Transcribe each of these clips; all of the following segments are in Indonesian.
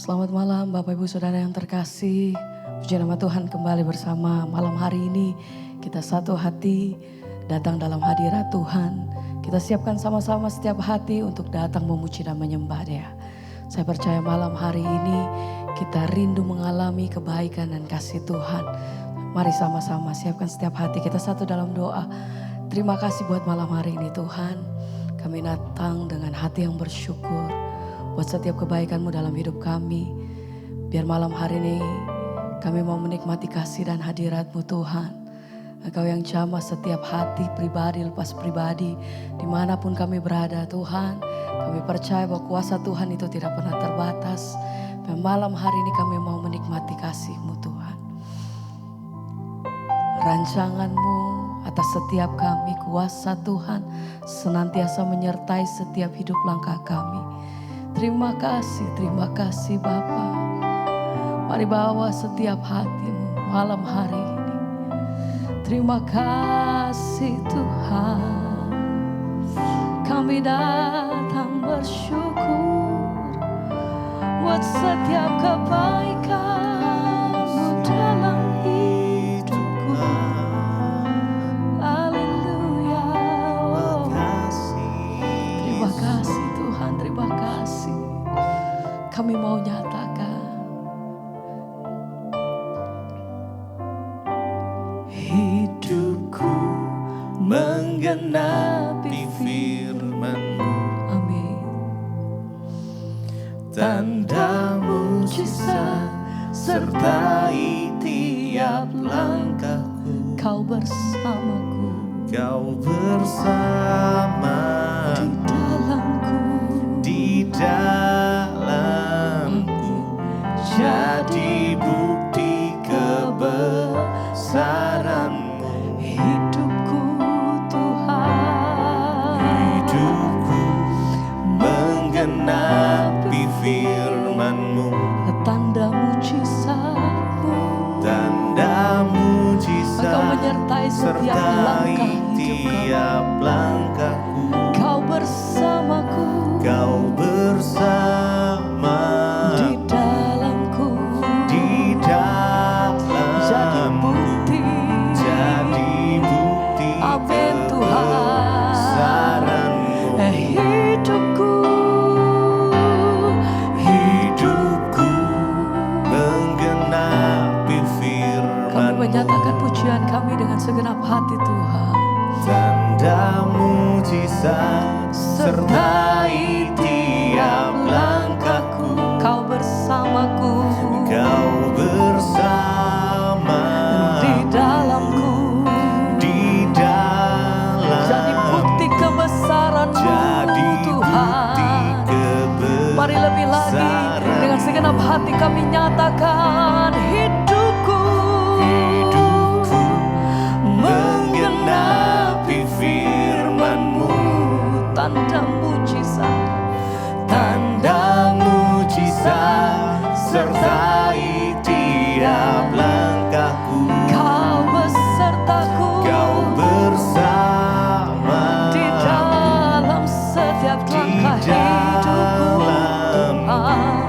Selamat malam Bapak Ibu Saudara yang terkasih. Puji nama Tuhan, kembali bersama malam hari ini. Kita satu hati datang dalam hadirat Tuhan. Kita siapkan sama-sama setiap hati untuk datang memuji dan menyembah Dia. Saya percaya malam hari ini kita rindu mengalami kebaikan dan kasih Tuhan. Mari sama-sama siapkan setiap hati kita satu dalam doa. Terima kasih buat malam hari ini Tuhan. Kami datang dengan hati yang bersyukur buat setiap kebaikan-Mu dalam hidup kami. Biar malam hari ini kami mau menikmati kasih dan hadirat-Mu Tuhan. Engkau yang jamah setiap hati pribadi lepas pribadi. Dimanapun kami berada Tuhan, kami percaya bahwa kuasa Tuhan itu tidak pernah terbatas. Dan malam hari ini kami mau menikmati kasih-Mu Tuhan. Rancangan-Mu atas setiap kami, kuasa Tuhan senantiasa menyertai setiap hidup langkah kami. Terima kasih Bapa. Mari bawa setiap hati-Mu malam hari ini. Terima kasih Tuhan. Kami datang bersyukur buat setiap kebaikan-Mu dalam hidupku. Haleluya. Terima kasih Tuhan, terima kasih. Kami mau nyatakan hidupku menggenapi firman-Mu. Amin. Tanda mujizat sertai tiap langkahku. Kau bersamaku, Kau bersama di dalamku. Jadi bukti kebesaran-Mu. Hidupku Tuhan, Hidupku menggenapi firman-Mu. tanda mujizat-Mu. Tanda mujizat Engkau menyertai setiap langkah hidup tiap langkahku. Kau bersamaku, Kau bersama di dalamku. di dalamku. Jadi bukti Amin Tuhan. kebesaran-Mu. Hidupku menggenapi Kami firman-Mu. menyatakan pujian kami dengan segenap hati Tuhan. Tanda mujizat sertai tiap langkahku. Kau bersamaku, Kau bersama di dalamku. di dalam. Jadi bukti kebesaran-Mu Jadi Tuhan. bukti Mari lebih lagi dengan segenap hati kami nyatakan hidupku menggenapi firman-Mu. tanda mujizat. Tanda mujizat sertai tiap langkahku. Kau besertaku, Kau bersama di dalam setiap langkah hidupku Tuhan.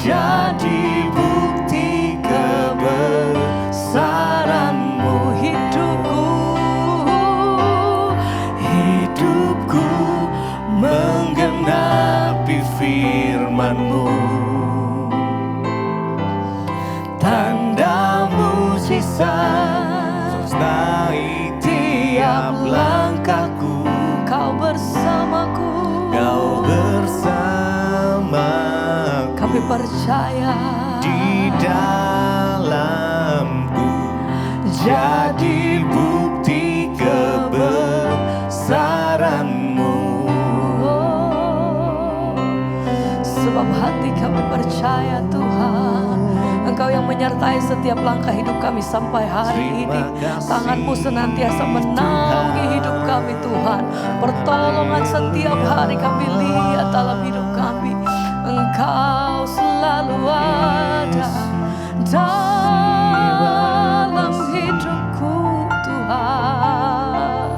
Jadi bukti kebesaran-Mu. Hidupku menggenapi firman-Mu. Tanda mujizat sertai tiap langkahku. Kau bersamaku, Kau bersama kami percaya di dalamku. Jadi bukti kebesaran-Mu. sebab hati kami percaya Tuhan, Engkau yang menyertai setiap langkah hidup kami sampai hari ini. Tangan-Mu senantiasa menaungi hidup kami Tuhan. Pertolongan setiap hari kami lihat dalam hidup kami. Engkau selalu ada dalam hidupku Tuhan.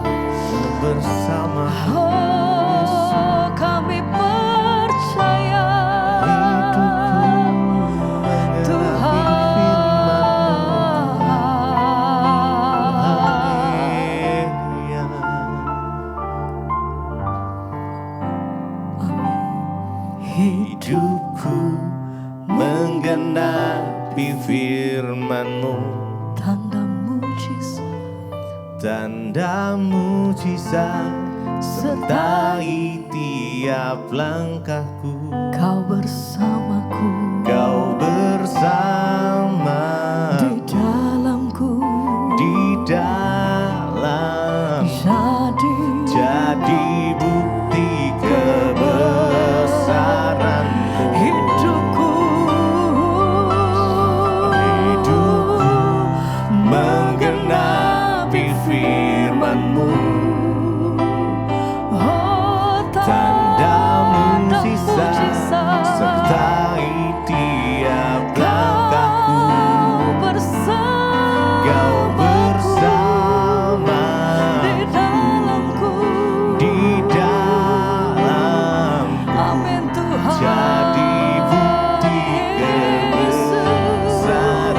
Bersama Oh, kami percaya firman-Mu, tanda mujizat tanda mujizat sertai tiap langkahku. Kau bersamaku, Kau bersama di dalamku, di dalam, jadi bukti kebesaran-Mu. hidupku Menggenapi firman-Mu, oh, tanda mujizat mujizat sertai tiap langkahku. Kau bersama di dalamku, di dalamku, amin Tuhan. jadi bukti kebesaran.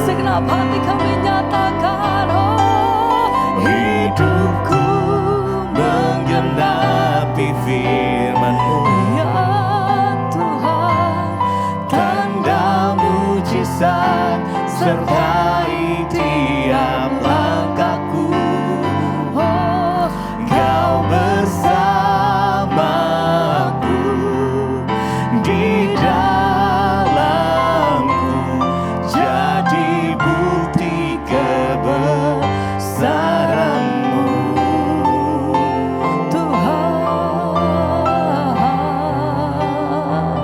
Segenap hati kami nyatakan, oh, Hidupku menggenapi firman-Mu, ya Tuhan, tanda mujizat sertai tiap langkahku. oh, Kau bersamaku di dalamku, jadi bukti kebesaran-Mu. Tuhan.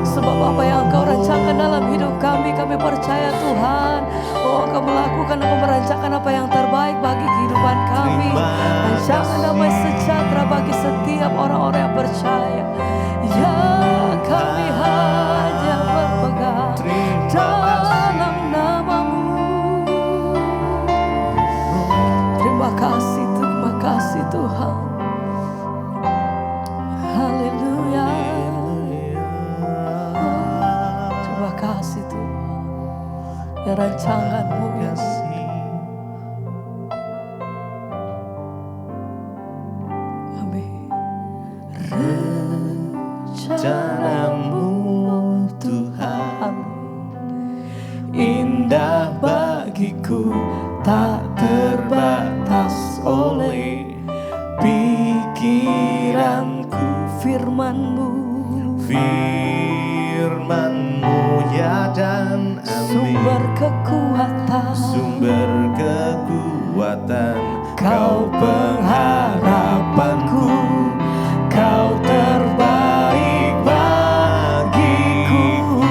Sebab apa yang Engkau rancangkan dalam hidup kami percaya Tuhan. Oh, Engkau melakukan, Engkau merancangkan apa yang terbaik bagi kehidupan kami. Terima Rancangan damai sejahtera bagi setiap orang-orang yang percaya. Ya, kami hanya berpegang dalam nama-Mu. Terima kasih Tuhan. Haleluya. Terima kasih Tuhan. Ya, rancangan-Mu ya. Amin. Rencana-Mu Tuhan indah bagiku, tak terbatas oleh pikiranku. Firman-Mu, Firman-Mu ya dan amin, sumber kekuatan, sumber kekuatan. Kau pengharapanku, Kau terbaik bagiku.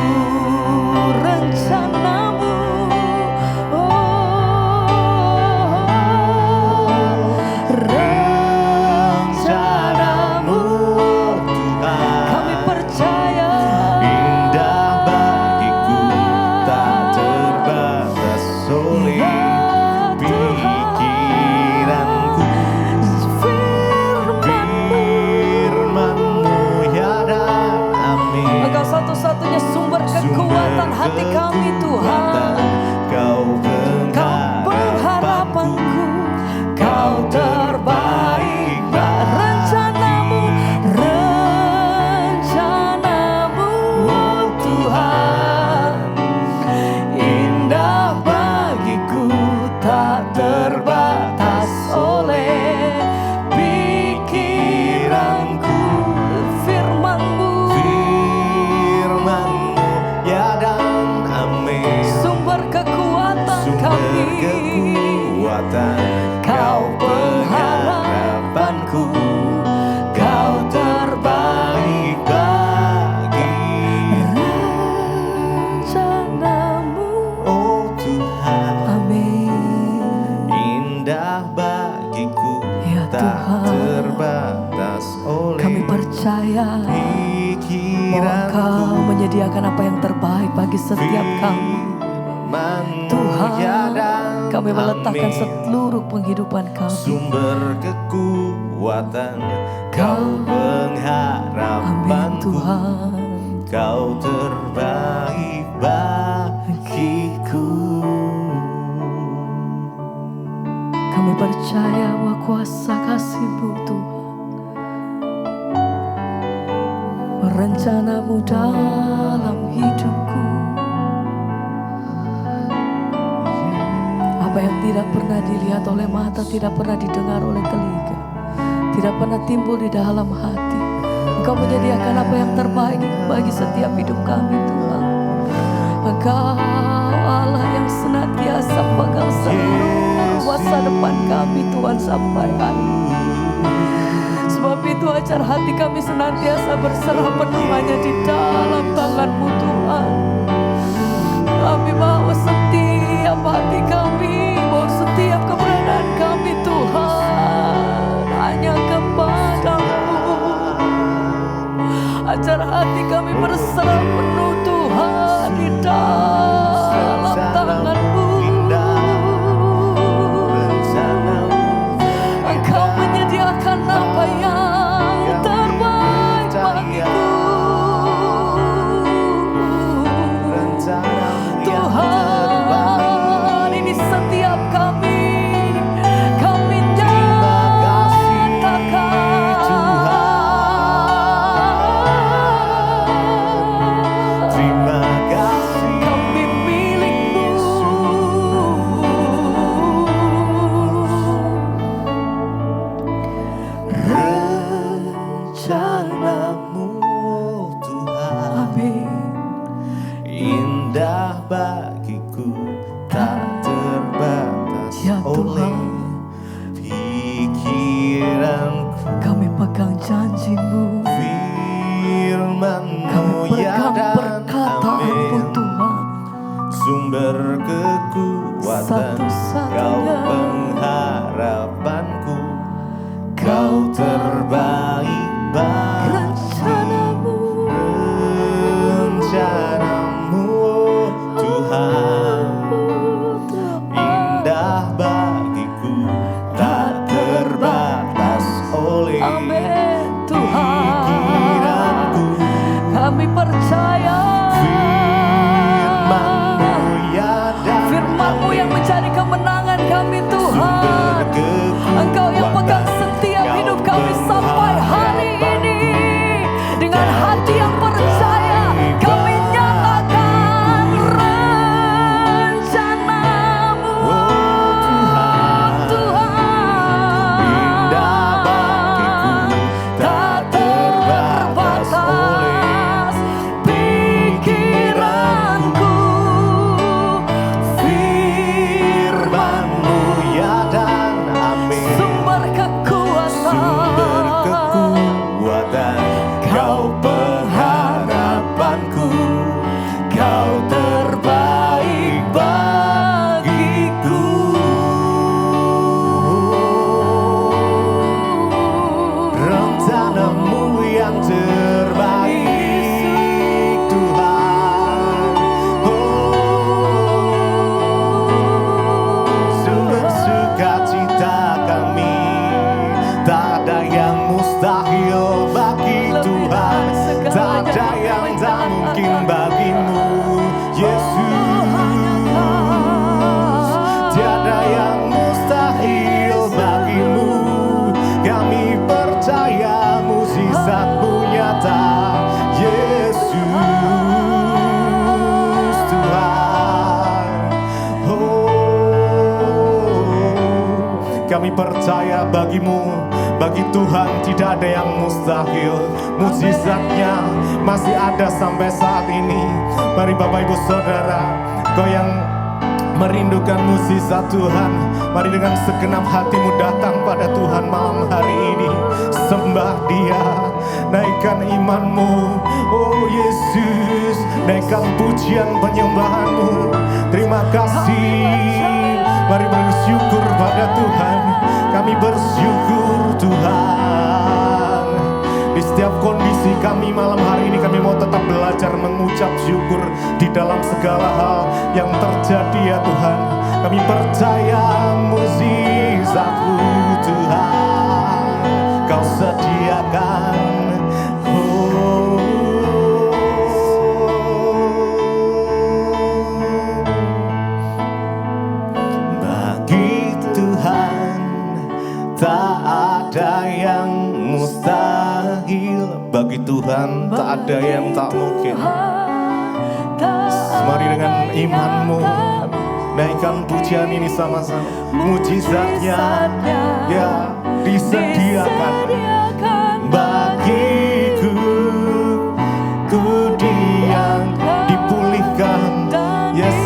Rencana-Mu, rencana-Mu, Tuhan kami percaya indah bagiku, tak terbatas oleh pikiranku. Firman-Mu ya dan amin, Engkau satu-satunya sumber kekuatan hati kami Tuhan. Kau pengharapanku, Kau terbaik. Rencana-Mu, rencana-Mu, oh Tuhan, indah bagiku, tak terbatas oleh pikiranku. Firman-Mu, Firman-Mu ya dan amin, sumber kekuatan sumber kami. kekuatan. Kau pengharapanku, Kau terbaik bagiku. rencana-Mu. Oh Tuhan, Amin. indah bagiku, Ya tak Tuhan. terbatas oleh Kami percaya bahwa pikiranku. Engkau menyediakan apa yang terbaik bagi setiap kami. Firman-Mu Tuhan, ya dan kami meletakkan amin, seluruh penghidupan kami. sumber kekuatan. Kau Amin pengharapanku, Tuhan. Kau terbaik bagiku. Kami percaya bahwa kuasa kasih-Mu Tuhan, rencana-Mu dalam hidupku, Apa yang tidak pernah dilihat oleh mata, tidak pernah didengar oleh telinga, tidak pernah timbul di dalam hati. Engkau menyediakan apa yang terbaik bagi setiap hidup kami Tuhan. Engkau Allah yang senantiasa pegang seluruh masa depan kami Tuhan sampai hari ini. Sebab itu ajar hati kami senantiasa berserah penuh hanya di dalam tangan-Mu Tuhan. Kami bawa setiap hati kami, bawa setiap keberadaan kami Tuhan hanya kepadamu. Ajar hati kami berserah penuh Tuhan di dalam tangan-Mu. Engkau menyediakan apa yang terbaik bagiku Tuhan. Ini setiap kami indah bagiku, tak terbatas oleh pikiranku. Kami pegang janji-Mu, Firman-Mu kami ya pegang dan perkataan-Mu amin. Tuhan. Sumber kekuatan, Satu-satunya. Kau pengharapanku, Kau terbaik bagi Rencana-Mu, rencanamu, oh Tuhan. Indah bagiku, tak terbatas oleh amin Tuhan. pikiranku. Kami percaya Firman-Mu ya dan Firman-Mu yang mencari kemenangan kami Tuhan. sumber Engkau yang pegang kekuatan, setiap Kau hidup kami sampai hari ini. Dengan hati yang percaya kami nyatakan rencana-Mu, oh Tuhan. Tuhan. Indah bagiku, tak terbatas oleh pikiranku. Firman-Mu ya dan amin. Sumber kekuatan, Sumber kekuatan, Kau pengharapanku, Kau terbaik bagiku. Rencana-Mu yang terbaik Tuhan. Sumber sukacita kami, tak ada yang mustahil bagi Tuhan, tak ada yang tak mungkin bagimu Yesus. Tiada yang mustahil bagimu, kami percaya mukjizat-Mu nyata Yesus Tuhan. Kami percaya bagi Tuhan tidak ada yang mustahil. Mukjizat-Nya masih ada sampai saat ini. Mari Bapak Ibu Saudara, Kau yang merindukan mukjizat Tuhan, mari dengan segenap hatimu datang pada Tuhan malam hari ini. Sembah Dia, naikkan imanmu, oh Yesus, naikkan pujian penyembahanmu. Terima kasih. Mari bersyukur pada Tuhan. Kami bersyukur Tuhan. Di setiap kondisi kami malam hari ini, kami mau tetap belajar mengucap syukur di dalam segala hal yang terjadi ya Tuhan. Kami percaya mukjizat-Mu Tuhan, Kau sediakan. Bagi Tuhan tak ada yang mustahil. Bagi Tuhan tak ada yang tak mungkin. Mari dengan imanmu Naikkan pujian ini sama-sama. Mujizatnya ya disediakan bagiku. Ku dipulihkan. Yes,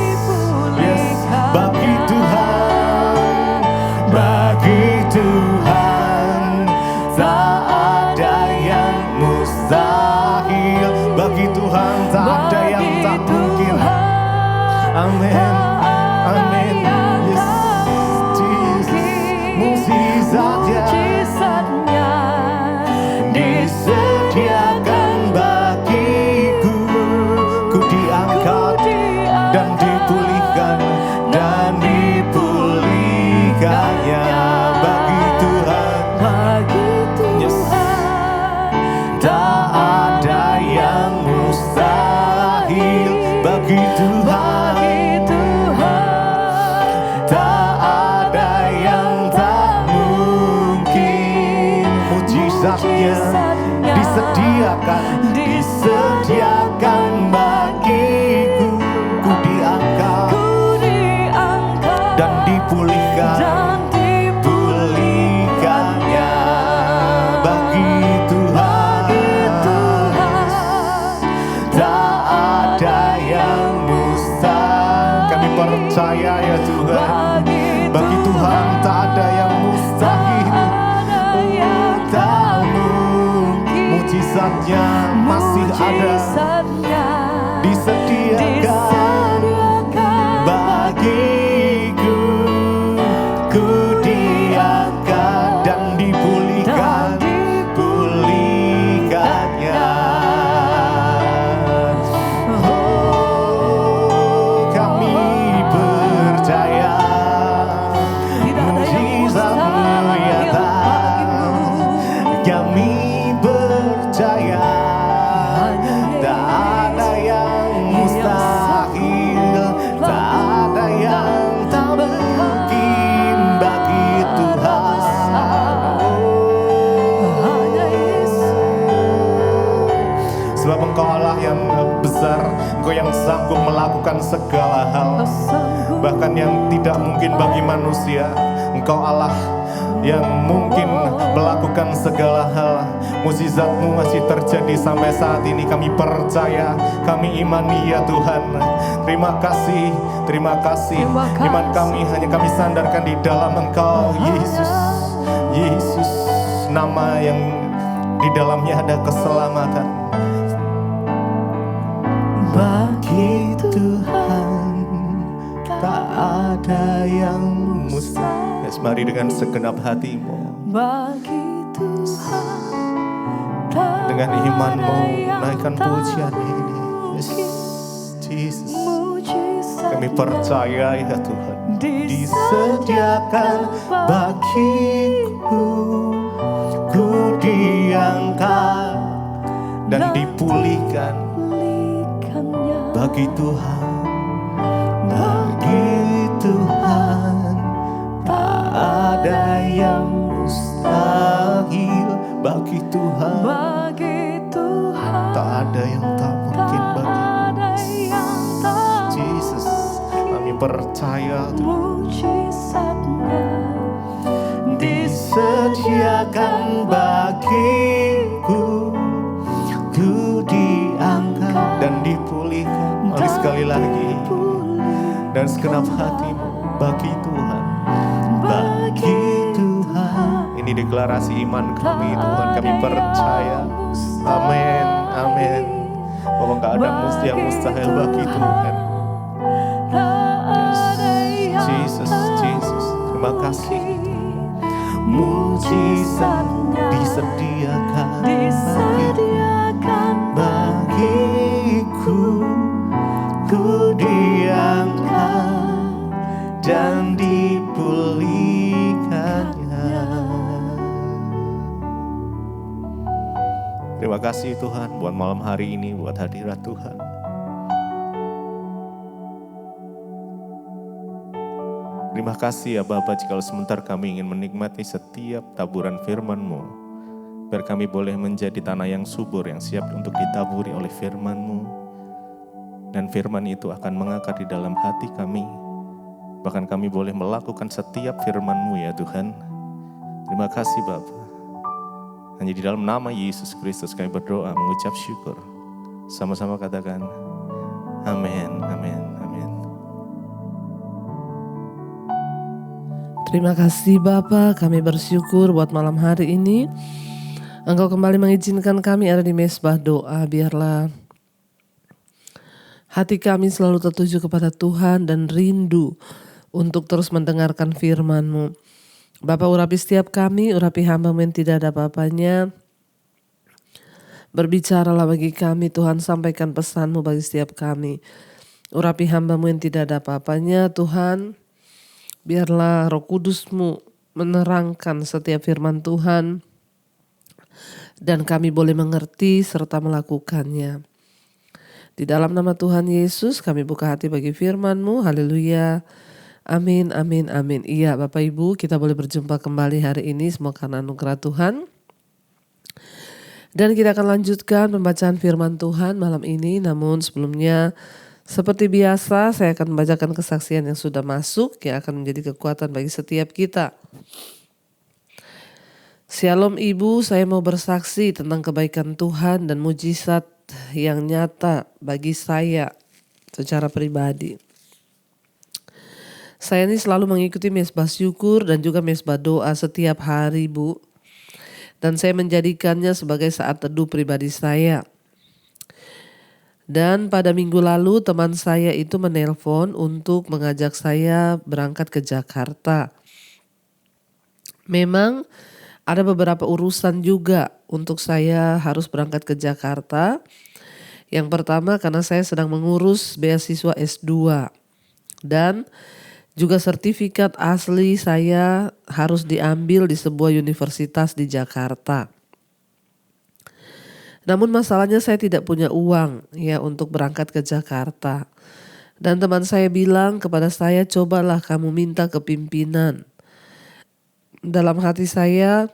yes. Bagi Tuhan, bagi Tuhan tak ada yang mustahil. Bagi Tuhan tak ada yang tak mungkin. Amin, amin. Yes, Jesus. Mujizatnya disediakan bagiku. Ku diangkat dan dipulihkan dan dipulihkannya. Bagi Tuhan, yes, tak ada yang mustahil. Bagi Tuhan, tak ada yang tak mungkin. Mujizatnya disediakan bagiku. Ku diangkat dan dipulihkan, pulihkannya. Bagi Tuhan, tak ada yang mustahil. Kami percaya ya Tuhan, bagi Tuhan tak ada yang mustahil. Oh, tak mungkin. Mujizatnya masih ada, disediakan bagiku. Ku diangkat dan dipulihkan, pulihkannya. Oh, kami percaya mujizatmu nyata. Kami percaya tak ada yang mustahil, tak ada yang tak mungkin bagi Tuhan. Sebab Engkau Allah yang besar, Engkau yang sanggup melakukan segala hal, bahkan yang tidak mungkin bagi manusia. Engkau Allah yang mungkin melakukan segala hal. Mujizat-Mu masih terjadi sampai saat ini. Kami percaya, kami imani ya Tuhan. Terima kasih, terima kasih. Iman kami hanya kami sandarkan di dalam Engkau, Yesus. Yesus, nama yang di dalamnya ada keselamatan. Bagi Tuhan tak ada yang mustahil. Yes, mari dengan segenap hatimu, Bagi Tuhan dengan imanmu naikkan pujian ini. Yes, Jesus. Kami percaya ya Tuhan, disediakan bagiku. Ku diangkat dan dipulihkan. Bagi Tuhan, bagi Tuhan tak ada yang mustahil. Bagi Tuhan, tak ada yang tak mungkin bagi Jesus. Kami percaya disediakan bagiku. Ku diangkat dan dipulihkan. Mari sekali lagi dan segenap hatimu, bagi Tuhan, bagi Tuhan. Ini deklarasi iman kami Tuhan, kami percaya. Amin, amin. Bahwa gak ada yang mustahil bagi Tuhan. Yes. Jesus, Jesus, terima kasih. Mujizat disediakan bagiku. Ku diangkat dan dipulihkannya. Terima kasih Tuhan buat malam hari ini, buat hadirat Tuhan. Terima kasih ya Bapa, jika sebentar kami ingin menikmati setiap taburan firman-Mu, biar kami boleh menjadi tanah yang subur, yang siap untuk ditaburi oleh firman-Mu. Dan firman itu akan mengakar di dalam hati kami, Bahkan kami boleh melakukan setiap firman-Mu ya Tuhan. Terima kasih Bapa. Hanya di dalam nama Yesus Kristus kami berdoa mengucap syukur. Sama-sama katakan amin, amin, amin. Terima kasih Bapa, kami bersyukur buat malam hari ini. Engkau kembali mengizinkan kami ada di mezbah doa. Biarlah hati kami selalu tertuju kepada Tuhan dan rindu untuk terus mendengarkan firman-Mu. Bapa, urapi setiap kami, urapi hamba-Mu yang tidak ada apa-apanya. Berbicaralah bagi kami Tuhan, sampaikan pesan-Mu bagi setiap kami. Urapi hamba-Mu yang tidak ada apa-apanya Tuhan. Biarlah Roh Kudus-Mu menerangkan setiap firman Tuhan. Dan kami boleh mengerti serta melakukannya. Di dalam nama Tuhan Yesus kami buka hati bagi firman-Mu. Haleluya. Amin, amin, amin. Iya Bapak Ibu, kita boleh berjumpa kembali hari ini semua karena anugerah Tuhan. Dan kita akan lanjutkan pembacaan firman Tuhan malam ini. Namun sebelumnya seperti biasa saya akan membacakan kesaksian yang sudah masuk yang akan menjadi kekuatan bagi setiap kita. Shalom Ibu, saya mau bersaksi tentang kebaikan Tuhan dan mujizat yang nyata bagi saya secara pribadi. Saya ini selalu mengikuti mezbah syukur dan juga mezbah doa setiap hari Bu. Dan saya menjadikannya sebagai saat teduh pribadi saya. Dan pada minggu lalu teman saya itu menelpon untuk mengajak saya berangkat ke Jakarta. Memang ada beberapa urusan juga untuk saya harus berangkat ke Jakarta. Yang pertama karena saya sedang mengurus beasiswa S2. Dan juga sertifikat asli saya harus diambil di sebuah universitas di Jakarta. Namun masalahnya saya tidak punya uang ya untuk berangkat ke Jakarta. Dan teman saya bilang kepada saya, cobalah kamu minta ke pimpinan. Dalam hati saya,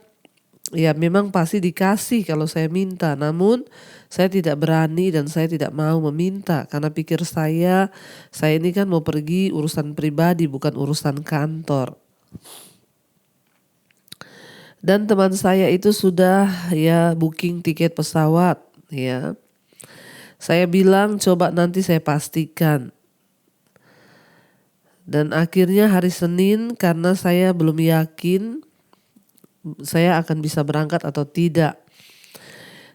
ya memang pasti dikasih kalau saya minta. Namun saya tidak berani dan saya tidak mau meminta. Karena pikir saya ini kan mau pergi urusan pribadi bukan urusan kantor. Dan teman saya itu sudah ya booking tiket pesawat ya. Saya bilang coba nanti saya pastikan. Dan akhirnya hari Senin karena saya belum yakin saya akan bisa berangkat atau tidak.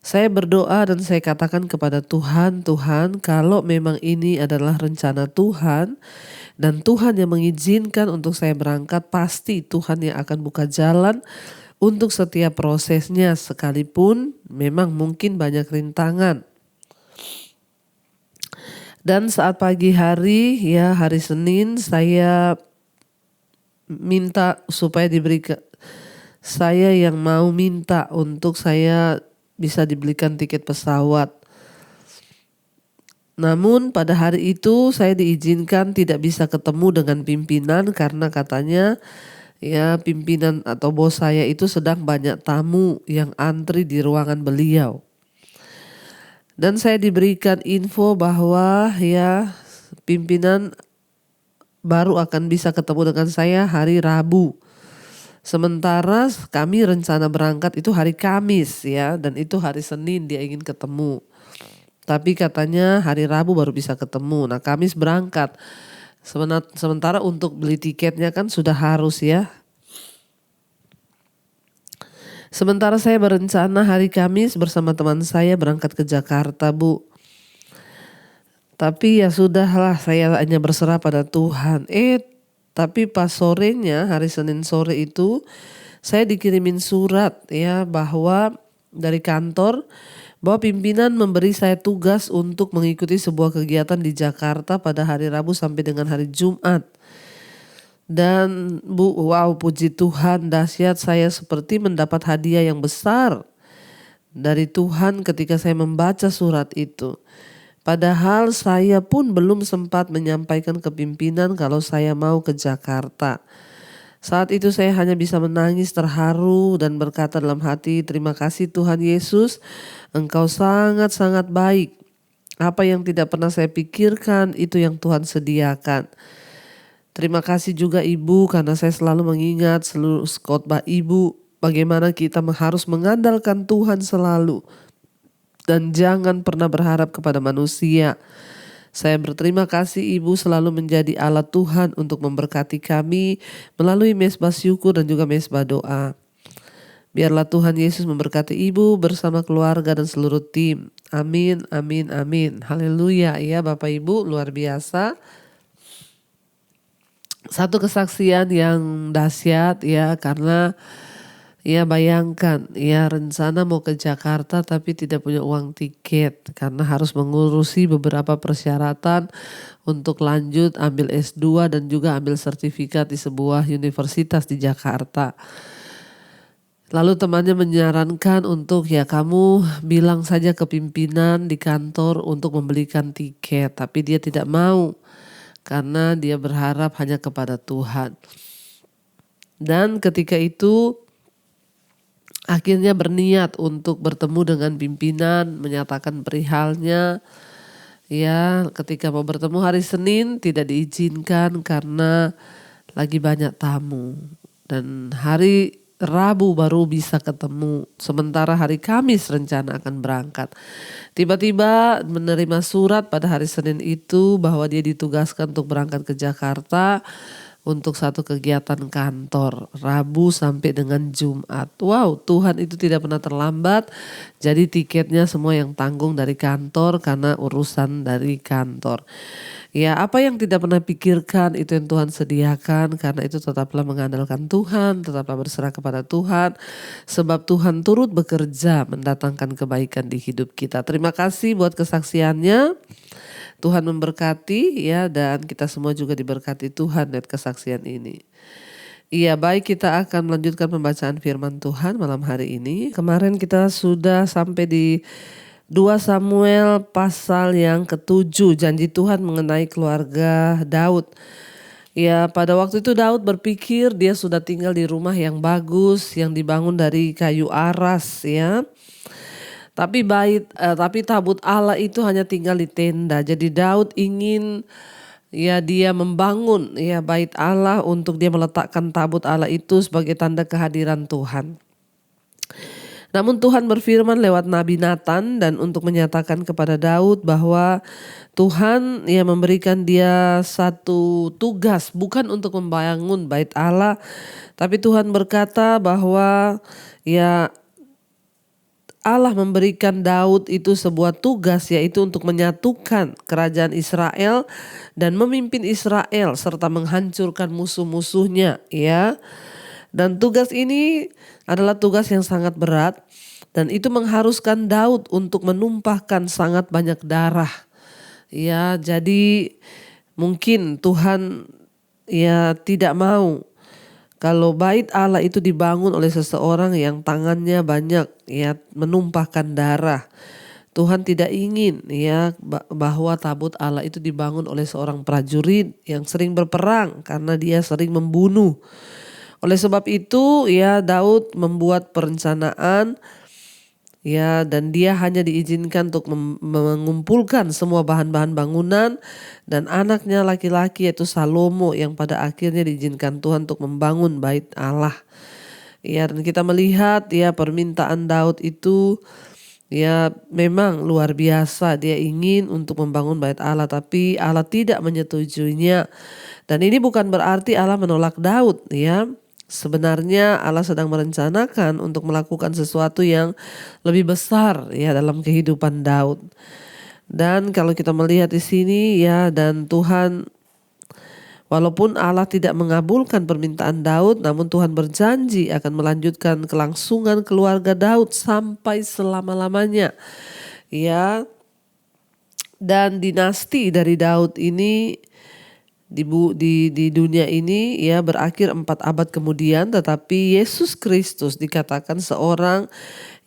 Saya berdoa dan saya katakan kepada Tuhan, Tuhan kalau memang ini adalah rencana Tuhan dan Tuhan yang mengizinkan untuk saya berangkat, pasti Tuhan yang akan buka jalan untuk setiap prosesnya sekalipun memang mungkin banyak rintangan. Dan saat pagi hari ya hari Senin saya minta supaya diberikan, saya yang mau minta untuk saya bisa dibelikan tiket pesawat. Namun pada hari itu saya diizinkan tidak bisa ketemu dengan pimpinan karena katanya ya pimpinan atau bos saya itu sedang banyak tamu yang antri di ruangan beliau. Dan saya diberikan info bahwa ya pimpinan baru akan bisa ketemu dengan saya hari Rabu. Sementara kami rencana berangkat itu hari Kamis ya, dan itu hari Senin dia ingin ketemu. Tapi katanya hari Rabu baru bisa ketemu. Nah Kamis berangkat. Sementara untuk beli tiketnya kan sudah harus ya. Sementara saya berencana hari Kamis bersama teman saya berangkat ke Jakarta Bu. Tapi ya sudahlah, saya hanya berserah pada Tuhan. Tapi pas sorenya, hari Senin sore itu, saya dikirimin surat ya bahwa dari kantor, bahwa pimpinan memberi saya tugas untuk mengikuti sebuah kegiatan di Jakarta pada hari Rabu sampai dengan hari Jumat. Dan Bu, wow puji Tuhan, dahsyat, saya seperti mendapat hadiah yang besar dari Tuhan ketika saya membaca surat itu. Padahal saya pun belum sempat menyampaikan ke pimpinan kalau saya mau ke Jakarta. Saat itu saya hanya bisa menangis terharu dan berkata dalam hati, terima kasih Tuhan Yesus, Engkau sangat-sangat baik. Apa yang tidak pernah saya pikirkan itu yang Tuhan sediakan. Terima kasih juga Ibu karena saya selalu mengingat seluruh khotbah Ibu bagaimana kita harus mengandalkan Tuhan selalu dan jangan pernah berharap kepada manusia. Saya berterima kasih Ibu selalu menjadi alat Tuhan untuk memberkati kami melalui mesbah syukur dan juga mesbah doa. Biarlah Tuhan Yesus memberkati Ibu bersama keluarga dan seluruh tim. Amin, amin, amin. Haleluya. Ya Bapak Ibu, luar biasa. Satu kesaksian yang dahsyat ya, karena ya bayangkan ya rencana mau ke Jakarta tapi tidak punya uang tiket karena harus mengurusi beberapa persyaratan untuk lanjut ambil S2 dan juga ambil sertifikat di sebuah universitas di Jakarta. Lalu temannya menyarankan untuk ya kamu bilang saja ke pimpinan di kantor untuk membelikan tiket, tapi dia tidak mau karena dia berharap hanya kepada Tuhan. Dan ketika itu akhirnya berniat untuk bertemu dengan pimpinan, menyatakan perihalnya. Ya, ketika mau bertemu hari Senin tidak diizinkan karena lagi banyak tamu. Dan hari Rabu baru bisa ketemu. Sementara hari Kamis rencana akan berangkat. Tiba-tiba menerima surat pada hari Senin itu bahwa dia ditugaskan untuk berangkat ke Jakarta untuk satu kegiatan kantor Rabu sampai dengan Jumat. Wow, Tuhan itu tidak pernah terlambat. Jadi tiketnya semua yang tanggung dari kantor karena urusan dari kantor. Ya, apa yang tidak pernah pikirkan itu yang Tuhan sediakan, karena itu tetaplah mengandalkan Tuhan, tetaplah berserah kepada Tuhan, sebab Tuhan turut bekerja mendatangkan kebaikan di hidup kita. Terima kasih buat kesaksiannya. Tuhan memberkati ya, dan kita semua juga diberkati Tuhan dengan kesaksian ini. Iya, baik, kita akan melanjutkan pembacaan firman Tuhan malam hari ini. Kemarin kita sudah sampai di 2 Samuel pasal yang ke-7, janji Tuhan mengenai keluarga Daud. Ya, pada waktu itu Daud berpikir dia sudah tinggal di rumah yang bagus, yang dibangun dari kayu aras ya. Tapi tabut Allah itu hanya tinggal di tenda. Jadi Daud ingin ya dia membangun ya bait Allah untuk dia meletakkan tabut Allah itu sebagai tanda kehadiran Tuhan. Namun Tuhan berfirman lewat Nabi Nathan dan untuk menyatakan kepada Daud bahwa Tuhan ya memberikan dia satu tugas, bukan untuk membangun bait Allah, tapi Tuhan berkata bahwa ya Allah memberikan Daud itu sebuah tugas, yaitu untuk menyatukan kerajaan Israel dan memimpin Israel serta menghancurkan musuh-musuhnya ya. Dan tugas ini adalah tugas yang sangat berat dan itu mengharuskan Daud untuk menumpahkan sangat banyak darah. Ya, jadi mungkin Tuhan ya tidak mau kalau bait Allah itu dibangun oleh seseorang yang tangannya banyak ya menumpahkan darah. Tuhan tidak ingin ya bahwa tabut Allah itu dibangun oleh seorang prajurit yang sering berperang karena dia sering membunuh. Oleh sebab itu ya Daud membuat perencanaan ya, dan dia hanya diizinkan untuk mengumpulkan semua bahan-bahan bangunan dan anaknya laki-laki yaitu Salomo yang pada akhirnya diizinkan Tuhan untuk membangun bait Allah. Ya, dan kita melihat ya permintaan Daud itu ya memang luar biasa. Dia ingin untuk membangun bait Allah tapi Allah tidak menyetujuinya. Dan ini bukan berarti Allah menolak Daud ya. Sebenarnya Allah sedang merencanakan untuk melakukan sesuatu yang lebih besar ya dalam kehidupan Daud. Dan kalau kita melihat di sini ya, dan Tuhan walaupun Allah tidak mengabulkan permintaan Daud, namun Tuhan berjanji akan melanjutkan kelangsungan keluarga Daud sampai selama-lamanya. Ya. Dan dinasti dari Daud ini di dunia ini ya berakhir 4 abad kemudian, tetapi Yesus Kristus dikatakan seorang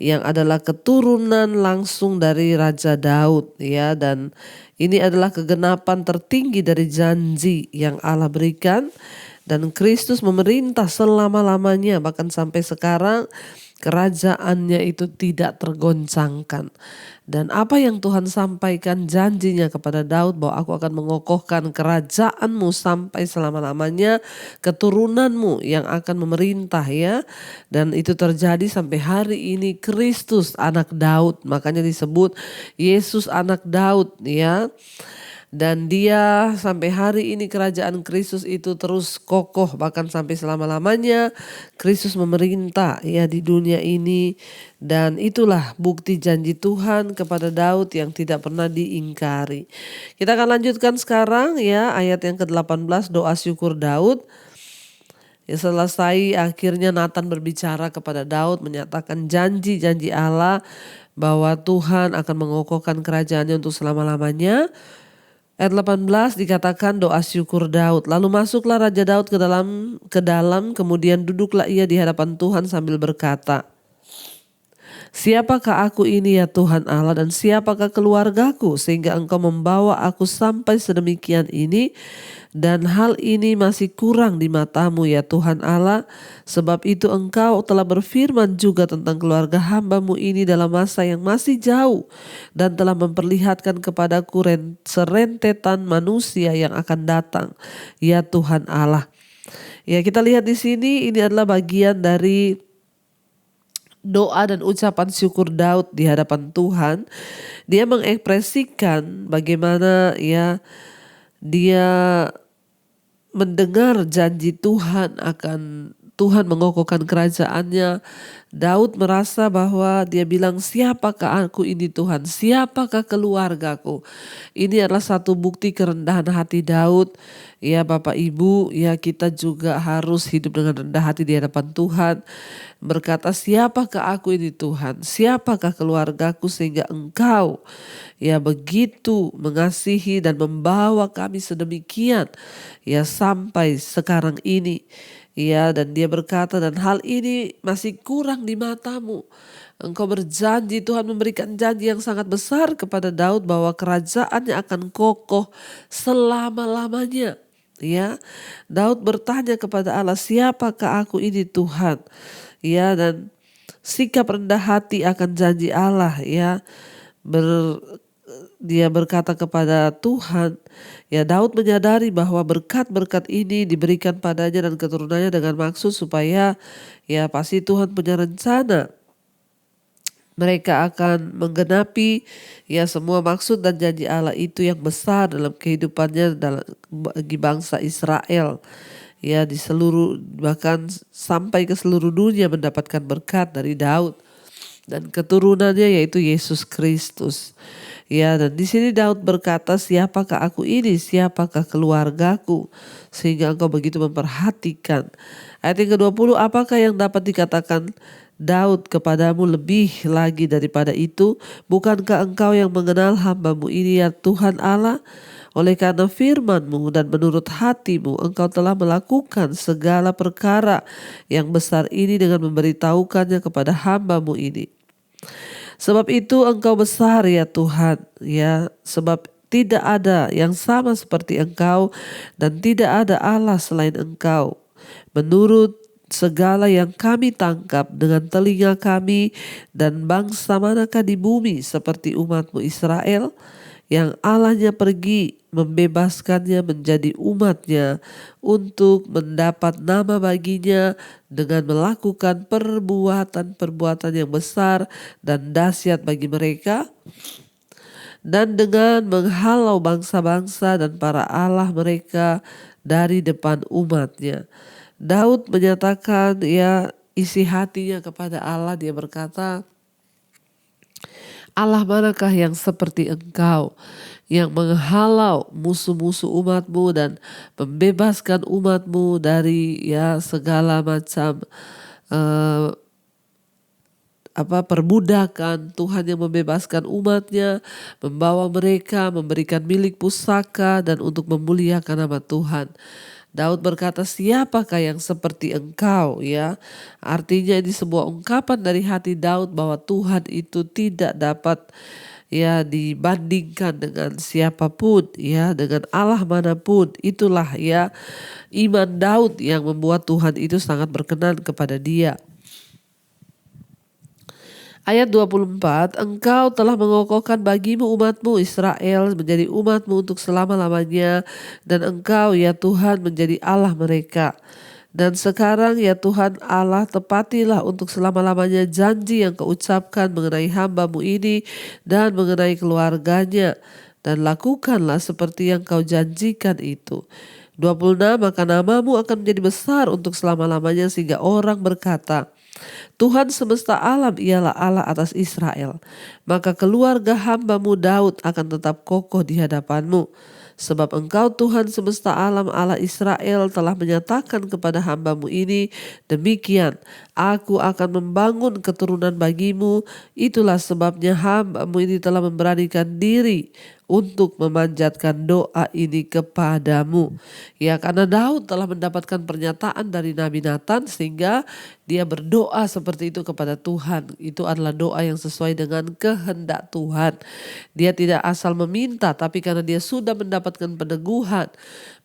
yang adalah keturunan langsung dari Raja Daud ya, dan ini adalah kegenapan tertinggi dari janji yang Allah berikan, dan Kristus memerintah selama-lamanya bahkan sampai sekarang Kerajaannya itu tidak tergoncangkan. Dan apa yang Tuhan sampaikan janjinya kepada Daud bahwa aku akan mengokohkan kerajaanmu sampai selama-lamanya, keturunanmu yang akan memerintah ya. Dan itu terjadi sampai hari ini. Kristus anak Daud, makanya disebut Yesus anak Daud ya. Dan dia sampai hari ini kerajaan Kristus itu terus kokoh bahkan sampai selama-lamanya Kristus memerintah ya di dunia ini. Dan itulah bukti janji Tuhan kepada Daud yang tidak pernah diingkari. Kita akan lanjutkan sekarang ya ayat yang ke-18 doa syukur Daud. Ya selesai akhirnya Nathan berbicara kepada Daud menyatakan janji-janji Allah bahwa Tuhan akan mengokohkan kerajaannya untuk selama-lamanya. Ayat 18 dikatakan doa syukur Daud. Lalu masuklah Raja Daud ke dalam kemudian duduklah ia di hadapan Tuhan sambil berkata, siapakah aku ini ya Tuhan Allah dan siapakah keluargaku sehingga engkau membawa aku sampai sedemikian ini dan hal ini masih kurang di matamu ya Tuhan Allah. Sebab itu engkau telah berfirman juga tentang keluarga hambamu ini dalam masa yang masih jauh dan telah memperlihatkan kepadaku serentetan manusia yang akan datang ya Tuhan Allah. Ya kita lihat di sini ini adalah bagian dari doa dan ucapan syukur Daud di hadapan Tuhan. Dia mengekspresikan bagaimana ya dia mendengar janji Tuhan akan Tuhan mengokohkan kerajaannya. Daud merasa bahwa dia bilang siapakah aku ini Tuhan, siapakah keluargaku. Ini adalah satu bukti kerendahan hati Daud. Ya Bapak Ibu, ya kita juga harus hidup dengan rendah hati di hadapan Tuhan. Berkata siapakah aku ini Tuhan, siapakah keluargaku sehingga engkau ya begitu mengasihi dan membawa kami sedemikian ya sampai sekarang ini. Ya dan dia berkata dan hal ini masih kurang di matamu. Engkau berjanji, Tuhan memberikan janji yang sangat besar kepada Daud bahwa kerajaannya akan kokoh selama-lamanya. Ya, Daud bertanya kepada Allah, siapakah aku ini Tuhan? Ya dan sikap rendah hati akan janji Allah ya. Dia berkata kepada Tuhan, ya Daud menyadari bahwa berkat-berkat ini diberikan padanya dan keturunannya dengan maksud supaya ya pasti Tuhan punya rencana. Mereka akan menggenapi ya semua maksud dan janji Allah itu yang besar dalam kehidupannya bagi bangsa Israel. Ya di seluruh bahkan sampai ke seluruh dunia mendapatkan berkat dari Daud dan keturunannya yaitu Yesus Kristus. Ya dan di sini Daud berkata siapakah aku ini, siapakah keluargaku sehingga engkau begitu memperhatikan. Ayat yang ke-20 apakah yang dapat dikatakan Daud kepadamu lebih lagi daripada itu, bukankah engkau yang mengenal hambamu ini ya Tuhan Allah? Oleh karena firman-Mu dan menurut hati-Mu engkau telah melakukan segala perkara yang besar ini dengan memberitahukannya kepada hamba-Mu ini. Sebab itu engkau besar ya Tuhan ya, sebab tidak ada yang sama seperti engkau dan tidak ada Allah selain engkau. Menurut segala yang kami tangkap dengan telinga kami dan bangsa manakah di bumi seperti umat-Mu Israel yang Allahnya pergi membebaskannya menjadi umatnya untuk mendapat nama baginya dengan melakukan perbuatan-perbuatan yang besar dan dahsyat bagi mereka dan dengan menghalau bangsa-bangsa dan para Allah mereka dari depan umatnya. Daud menyatakan ya isi hatinya kepada Allah, dia berkata, Allah manakah yang seperti engkau yang menghalau musuh-musuh umat-Mu dan membebaskan umat-Mu dari ya segala macam perbudakan. Tuhan yang membebaskan umat-Nya, membawa mereka, memberikan milik pusaka dan untuk memuliakan nama Tuhan. Daud berkata siapakah yang seperti engkau ya. Artinya ini sebuah ungkapan dari hati Daud bahwa Tuhan itu tidak dapat ya dibandingkan dengan siapapun ya, dengan Allah manapun. Itulah ya iman Daud yang membuat Tuhan itu sangat berkenan kepada dia. Ayat 24, Engkau telah mengokohkan bagimu umatmu Israel menjadi umatmu untuk selama-lamanya, dan Engkau ya Tuhan menjadi Allah mereka. Dan sekarang ya Tuhan Allah, tepatilah untuk selama-lamanya janji yang Kau ucapkan mengenai hamba-Mu ini dan mengenai keluarganya, dan lakukanlah seperti yang Kau janjikan itu. 26, maka namamu akan menjadi besar untuk selama-lamanya sehingga orang berkata, Tuhan semesta alam ialah Allah atas Israel. Maka keluarga hamba-Mu Daud akan tetap kokoh di hadapan-Mu. Sebab Engkau Tuhan semesta alam Allah Israel telah menyatakan kepada hamba-Mu ini demikian, Aku akan membangun keturunan bagimu. Itulah sebabnya hamba-Mu ini telah memberanikan diri untuk memanjatkan doa ini kepadamu. Ya, karena Daud telah mendapatkan pernyataan dari Nabi Nathan sehingga dia berdoa seperti itu kepada Tuhan. Itu adalah doa yang sesuai dengan kehendak Tuhan. Dia tidak asal meminta, tapi karena dia sudah mendapatkan peneguhan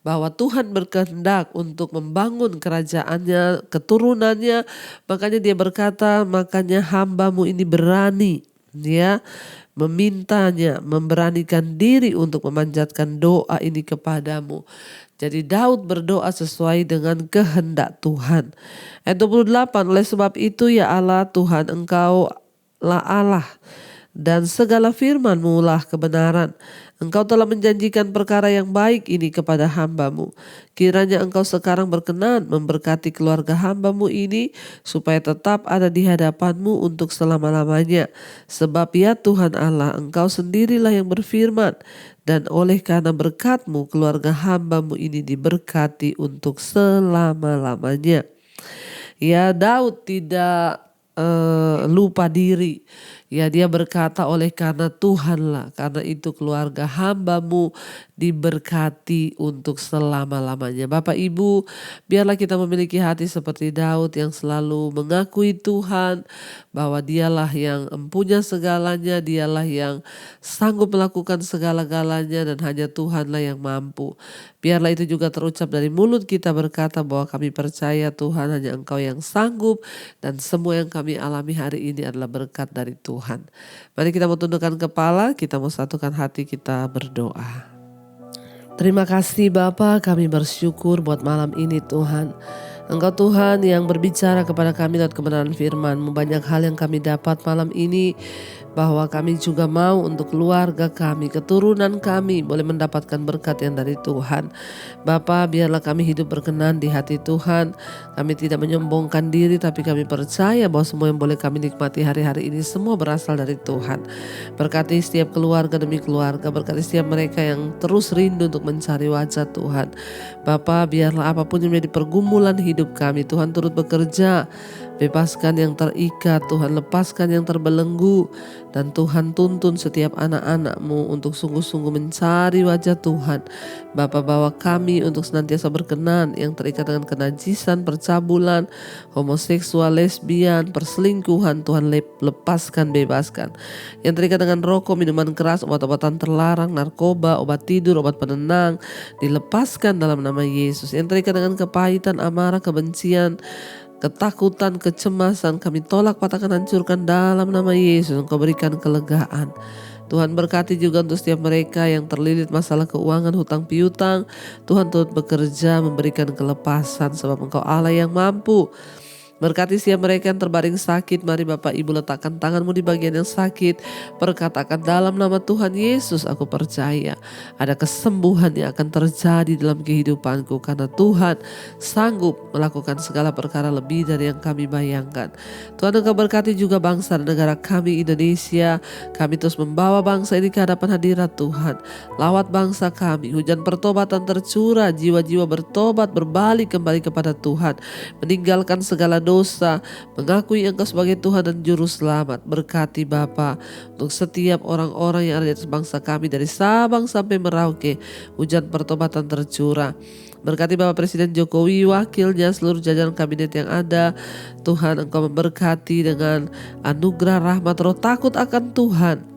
bahwa Tuhan berkehendak untuk membangun kerajaannya, keturunannya, makanya dia berkata, makanya hamba-Mu ini berani, ya, memintanya, memberanikan diri untuk memanjatkan doa ini kepadamu. Jadi Daud berdoa sesuai dengan kehendak Tuhan. Ayat 28, oleh sebab itu ya Allah Tuhan, Engkau lah Allah, dan segala firman-Mu lah kebenaran. Engkau telah menjanjikan perkara yang baik ini kepada hamba-Mu. Kiranya Engkau sekarang berkenan memberkati keluarga hamba-Mu ini supaya tetap ada di hadapan-Mu untuk selama-lamanya. Sebab ya Tuhan Allah, Engkau sendirilah yang berfirman, dan oleh karena berkat-Mu keluarga hamba-Mu ini diberkati untuk selama-lamanya. Ya, Daud tidak lupa diri. Ya, dia berkata oleh karena Tuhanlah, karena itu keluarga hamba-Mu diberkati untuk selama-lamanya. Bapak Ibu, biarlah kita memiliki hati seperti Daud yang selalu mengakui Tuhan bahwa dialah yang empunya segalanya, dialah yang sanggup melakukan segala-galanya, dan hanya Tuhanlah yang mampu. Biarlah itu juga terucap dari mulut kita berkata bahwa kami percaya Tuhan hanya Engkau yang sanggup, dan semua yang kami alami hari ini adalah berkat dari Tuhan. Mari kita mau tundukkan kepala, kita mau satukan hati, kita berdoa. Terima kasih Bapa, kami bersyukur buat malam ini Tuhan. Engkau Tuhan yang berbicara kepada kami lewat kebenaran firman-Mu. Banyak hal yang kami dapat malam ini, bahwa kami juga mau untuk keluarga kami, keturunan kami boleh mendapatkan berkat yang dari Tuhan. Bapa, biarlah kami hidup berkenan di hati Tuhan. Kami tidak menyombongkan diri, tapi kami percaya bahwa semua yang boleh kami nikmati hari-hari ini semua berasal dari Tuhan. Berkati setiap keluarga demi keluarga, berkati setiap mereka yang terus rindu untuk mencari wajah Tuhan. Bapa, biarlah apapun yang menjadi pergumulan hidup kami, Tuhan turut bekerja. Bebaskan yang terikat, Tuhan lepaskan yang terbelenggu, dan Tuhan tuntun setiap anak-anak-Mu untuk sungguh-sungguh mencari wajah Tuhan. Bapa, bawa kami untuk senantiasa berkenan yang terikat dengan kenajisan, percabulan, homoseksual, lesbian, perselingkuhan, Tuhan lepaskan, bebaskan. Yang terikat dengan rokok, minuman keras, obat-obatan terlarang, narkoba, obat tidur, obat penenang, dilepaskan dalam nama Yesus. Yang terikat dengan kepahitan, amarah, kebencian, ketakutan, kecemasan, kami tolak, patahkan, hancurkan dalam nama Yesus. Engkau berikan kelegaan. Tuhan berkati juga untuk setiap mereka yang terlilit masalah keuangan, hutang piutang. Tuhan turut bekerja memberikan kelepasan sebab Engkau Allah yang mampu. Berkati setiap mereka yang terbaring sakit. Mari Bapak Ibu letakkan tangan-Mu di bagian yang sakit. Perkatakan dalam nama Tuhan Yesus, aku percaya ada kesembuhan yang akan terjadi dalam kehidupanku. Karena Tuhan sanggup melakukan segala perkara lebih dari yang kami bayangkan. Tuhan, Engkau berkati juga bangsa dan negara kami Indonesia. Kami terus membawa bangsa ini ke hadapan hadirat Tuhan. Lawat bangsa kami, hujan pertobatan tercurah, jiwa-jiwa bertobat, berbalik kembali kepada Tuhan. Meninggalkan segala dosa, mengakui Engkau sebagai Tuhan dan Juru Selamat. Berkati Bapa untuk setiap orang-orang yang ada di atas bangsa kami dari Sabang sampai Merauke, hujan pertobatan tercurah. Berkati Bapak Presiden Jokowi, wakilnya, seluruh jajaran kabinet yang ada. Tuhan, Engkau memberkati dengan anugerah rahmat roh takut akan Tuhan.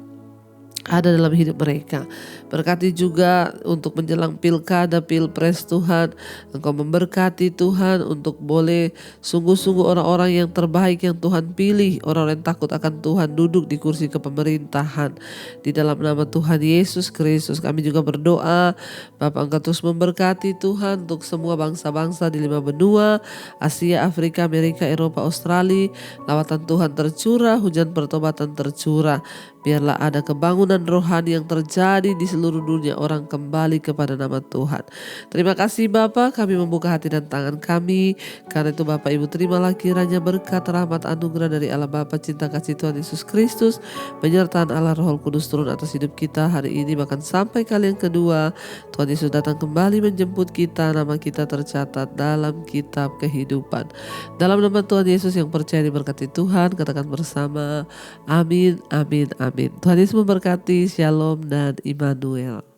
ada dalam hidup mereka. Berkati juga untuk menjelang pilkada, pilpres Tuhan. Engkau memberkati Tuhan untuk boleh sungguh-sungguh orang-orang yang terbaik yang Tuhan pilih. Orang-orang yang takut akan Tuhan duduk di kursi kepemerintahan. Di dalam nama Tuhan Yesus Kristus kami juga berdoa. Bapa, Engkau terus memberkati Tuhan untuk semua bangsa-bangsa di 5 benua. Asia, Afrika, Amerika, Eropa, Australia. Lawatan Tuhan tercurah, hujan pertobatan tercurah. Biarlah ada kebangunan rohani yang terjadi di seluruh dunia, orang kembali kepada nama Tuhan. Terima kasih Bapa, kami membuka hati dan tangan kami. Karena itu Bapak Ibu terimalah kiranya berkat, rahmat, anugerah dari Allah Bapa, cinta kasih Tuhan Yesus Kristus, penyertaan Allah Roh Kudus turun atas hidup kita hari ini bahkan sampai kali yang kedua. Tuhan Yesus datang kembali menjemput kita, nama kita tercatat dalam kitab kehidupan. Dalam nama Tuhan Yesus yang percaya diberkati Tuhan, katakan bersama, amin, amin, amin. Tuhan Yesus memberkati, shalom dan Immanuel.